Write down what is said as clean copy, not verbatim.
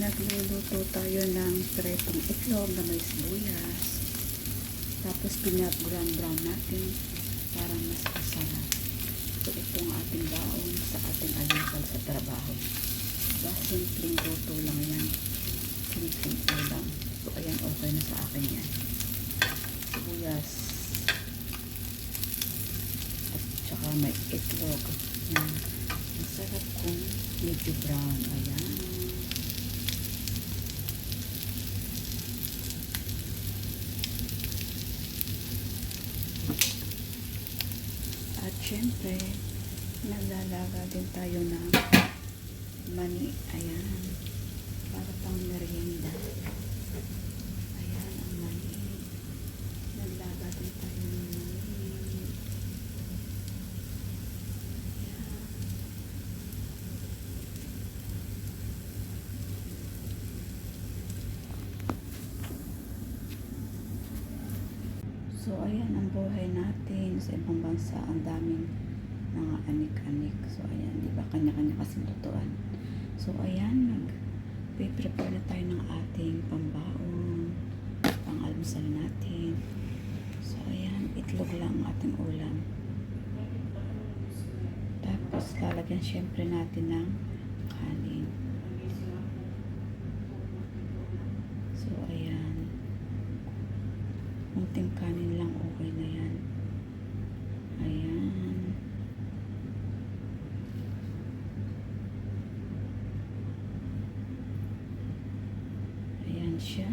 Nagluluto tayo ng pretong itlog na may sibuyas. Tapos pinag-brown natin para mas masarap. So ito ang ating baon sa ating almusal sa trabaho. Simpleng luto lang yan. Simpleng ulam. So ayan, okay na sa akin yan. Sibuyas. At saka may itlog. Masarap kung medyo brown. Ayan. At syempre, naglalaga din tayo ng mani. Ayan. Para pang merienda. Ayan ang mani. Naglaga din tayo ng mani. Ayan. So, ayan ang buhay natin sa ibang bansa. Ang daming mga anik-anik. So, ayan, di ba? Kanya-kanya kasing lutuan. So, ayan, nag-prepare na tayo ng ating pambaon, pang-almusal natin. So, ayan, itlog lang ang ating ulam. Tapos, lalagyan syempre natin ng kanin. So, ayan. Munting kanin lang, okay na yan. Ayan. Ayan siya.